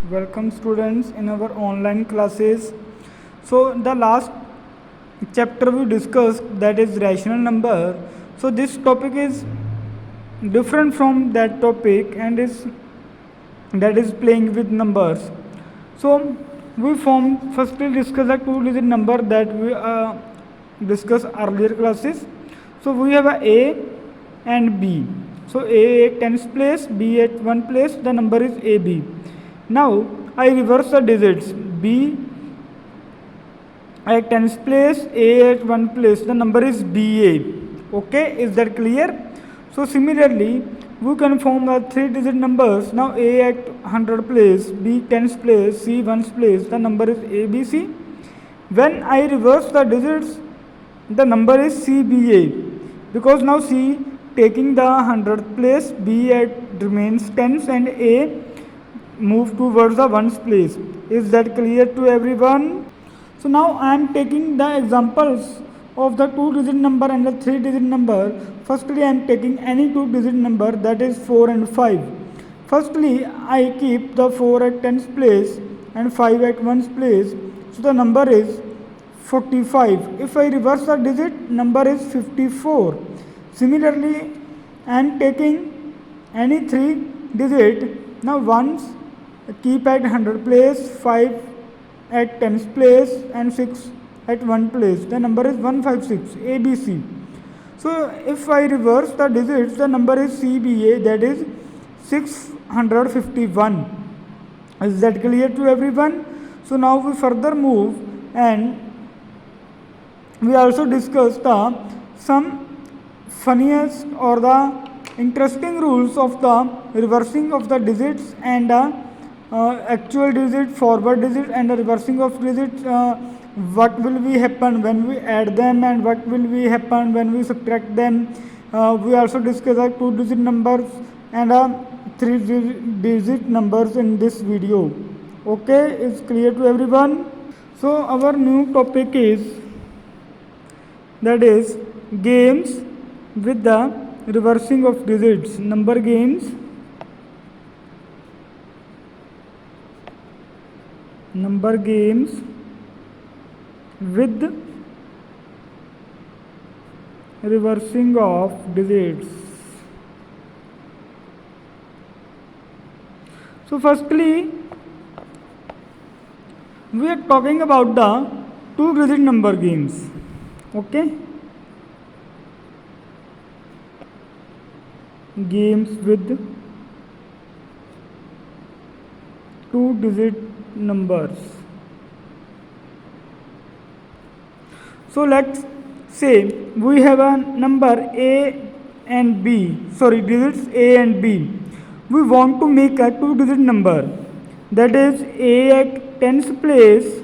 Welcome students in our online classes. So the last chapter we discussed, that is rational number. So this topic is different from that topic and is that is playing with numbers. So we firstly discuss the two digit number that we discussed earlier classes. So we have a and b. So a at tens place, b at one place, the number is ab. Now I reverse the digits. B at tens place, A at one place, the number is BA. Okay, is that clear? So similarly, we can form the three digit numbers. Now A at 100 place, B tens place, C ones place, the number is ABC. When I reverse the digits, the number is CBA, because now C taking the 100th place, B at remains tens, and A move towards the ones place. Is that clear to everyone? So now I am taking the examples of the two digit number and the three digit number. Firstly, I am taking any two digit number, that is 4 and 5. Firstly, I keep the 4 at tens place and 5 at ones place. So the number is 45. If I reverse the digit, number is 54. Similarly, I am taking any three digit. Now ones keep at 100 place, 5 at tens place, and 6 at one place. The number is 156, ABC. So if I reverse the digits, the number is CBA, that is 651. Is that clear to everyone? So now we further move, and we also discuss some funniest or the interesting rules of the reversing of the digits and actual digit, forward digit, and the reversing of digits. What will be happen when we add them, and what will be happen when we subtract them. We also discuss the two digit numbers and three digit numbers in this video. Okay, it's clear to everyone? So our new topic is, that is, games with the reversing of digits. Number games. Number games with reversing of digits. So firstly, we are talking about the two digit number games. Okay, games with two digit numbers. So let's say we have a number A and B, digits A and B. We want to make a two digit number, that is A at tens place,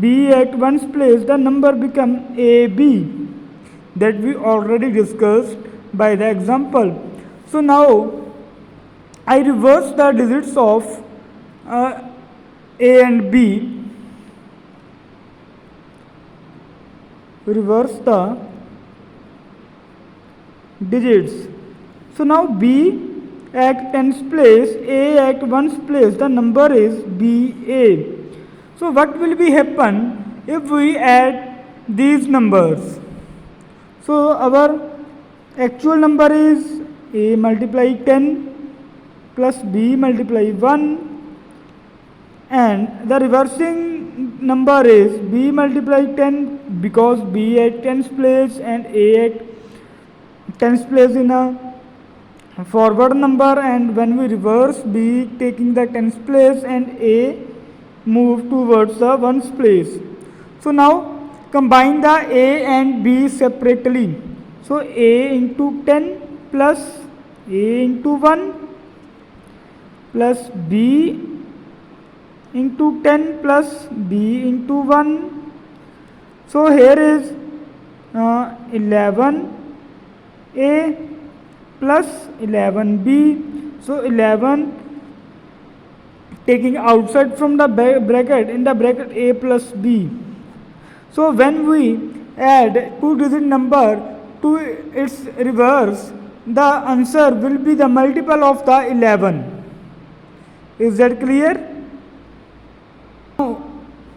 B at ones place, the number become AB, that we already discussed by the example. So now I reverse the digits of A and B. Reverse the digits. So now B at tens place, A at ones place, the number is BA. So what will be happen if we add these numbers? So our actual number is A multiply 10 plus B multiply 1, and the reversing number is B multiply 10, because B at tens place and A at tens place in a forward number, and when we reverse, B taking the tens place and A move towards the ones place. So now combine the A and B separately. So A into 10 plus A into 1 plus B into 10 plus B into 1. So here is 11A plus 11B. So 11 taking outside from the bracket, in the bracket A plus B. So when we add two digit number to its reverse, the answer will be the multiple of the 11. Is that clear?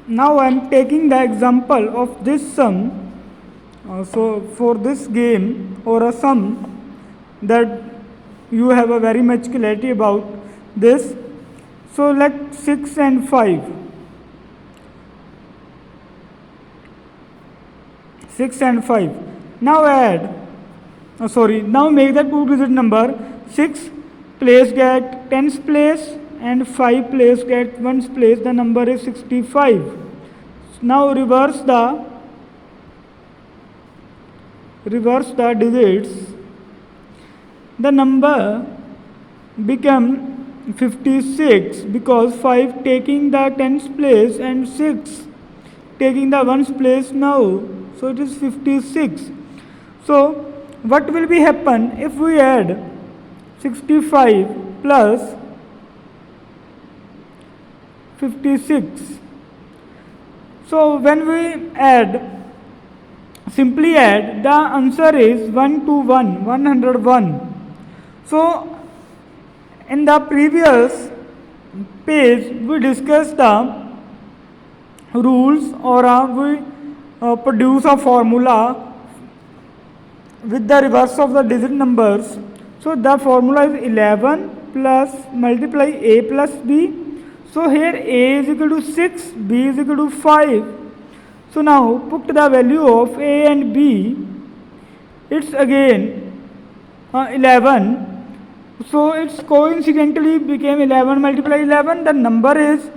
Now I am taking the example of this sum. So for this game or a sum that you have a very much clarity about this. So let 6 and 5. 6 and 5. Now add, now make the two digit number 6 place get tens place and 5 place get ones place. The number is 65. Now reverse the digits. The number become 56 because 5 taking the tens place and 6 taking the ones place now. So it is 56. So what will be happen if we add 65 plus 56? So when we simply add, the answer is 101. So in the previous page we discussed the rules, or we produce a formula with the reverse of the digit numbers. So the formula is 11 plus multiply a plus b. So here a is equal to 6, b is equal to 5. So now put the value of a and b. It's again 11. So it's coincidentally became 11 multiply 11. The number is,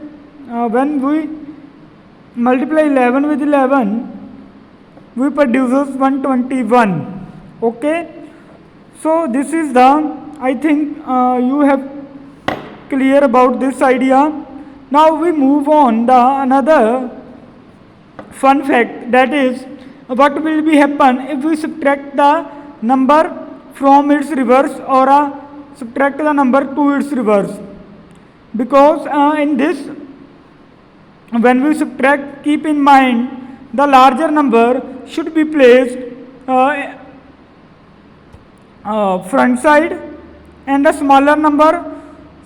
when we multiply 11 with 11, we produces 121. Okay. So this is the, I think you have clear about this idea. Now we move on the another fun fact, that is what will be happen if we subtract the number from its reverse, or subtract the number to its reverse. Because in this, when we subtract, keep in mind the larger number should be placed front side, and the smaller number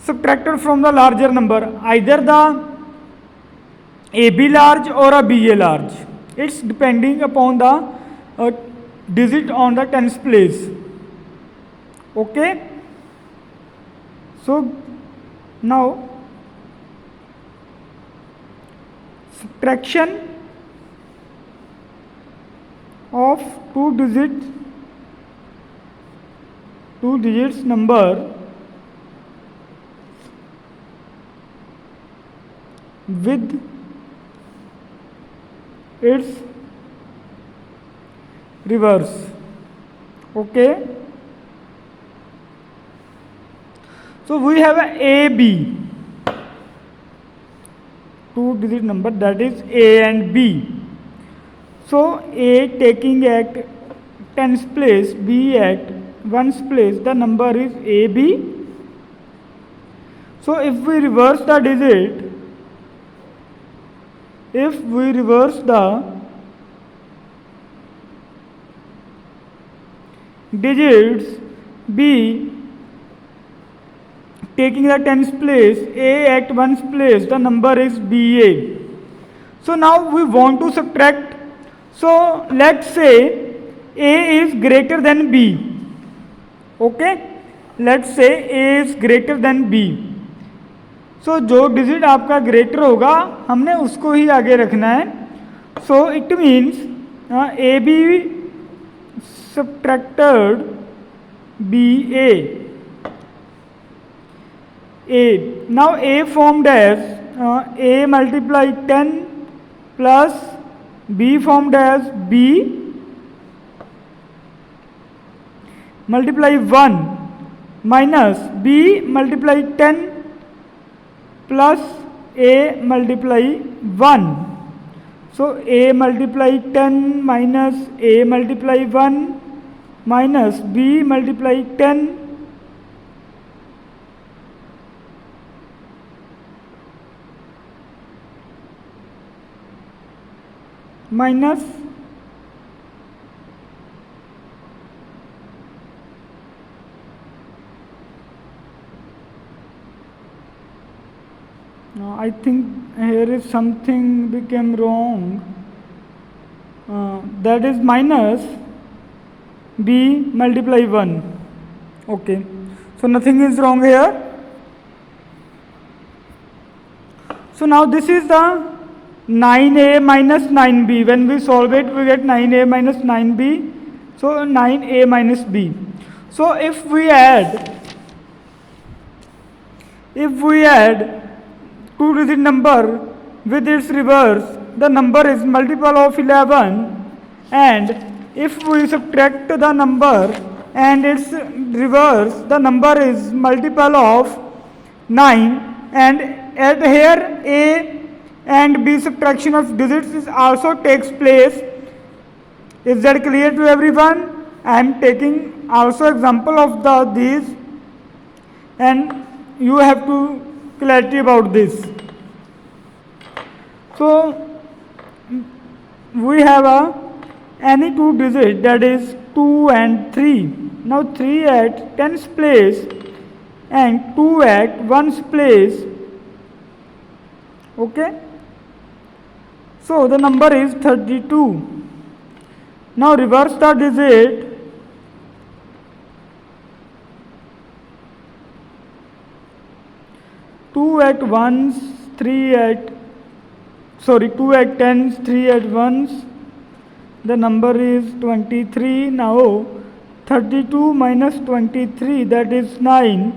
subtracted from the larger number, either the AB large or a BA large. It's depending upon the digit on the tens place. Okay. So now subtraction of two digits number with its reverse. Okay. So we have a AB, two digit number, that is A and B. So A taking at tens place, B at ones place, the number is AB. So if we reverse the digits, B taking the tens place, A at ones place, the number is BA. So now we want to subtract. So let's say A is greater than B. Okay, let's say A is greater than B. So जो digit आपका greater होगा हमने उसको ही आगे रखना है. So it means AB subtracted BA. Now A formed as A multiply 10 plus B formed as B multiply 1 minus B multiply 10 plus A multiply 1. So A multiply 10 minus A multiply 1 minus B multiply 10 minus I think here is something became wrong. That is minus b multiply 1. Okay, so nothing is wrong here. So now this is the 9a minus 9b. When we solve it, we get 9a minus 9b. So 9a minus b. So if we add two-digit number with its reverse, the number is multiple of 11, and if we subtract the number and its reverse, the number is multiple of 9, and at here a and b subtraction of digits is also takes place. Is that clear to everyone? I am taking also example of these, and you have to clarity about this. So we have any two digit, that is 2 and 3. Now 3 at 10's place and 2 at 1's place. Okay, so the number is 32. Now reverse the digit. 2 at 1's, 2 at 10's, 3 at 1's, the number is 23. Now 32 minus 23, that is 9.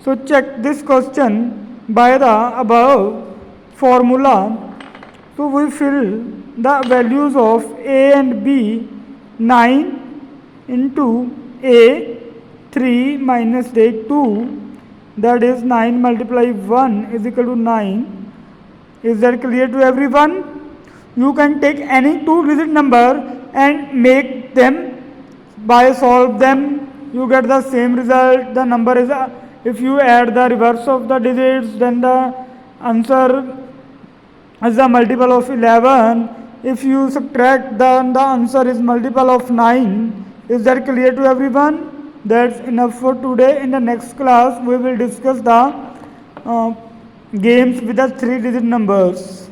So check this question by the above formula. So we fill the values of a and b. 9 into a, 3 minus a, 2, that is 9 multiply 1 is equal to 9. Is that clear to everyone? You can take any two-digit number and make them. By solve them, you get the same result. The number is, if you add the reverse of the digits, then the answer is the multiple of 11. If you subtract, then the answer is multiple of 9. Is that clear to everyone? That's enough for today. In the next class, we will discuss the games with the three-digit numbers.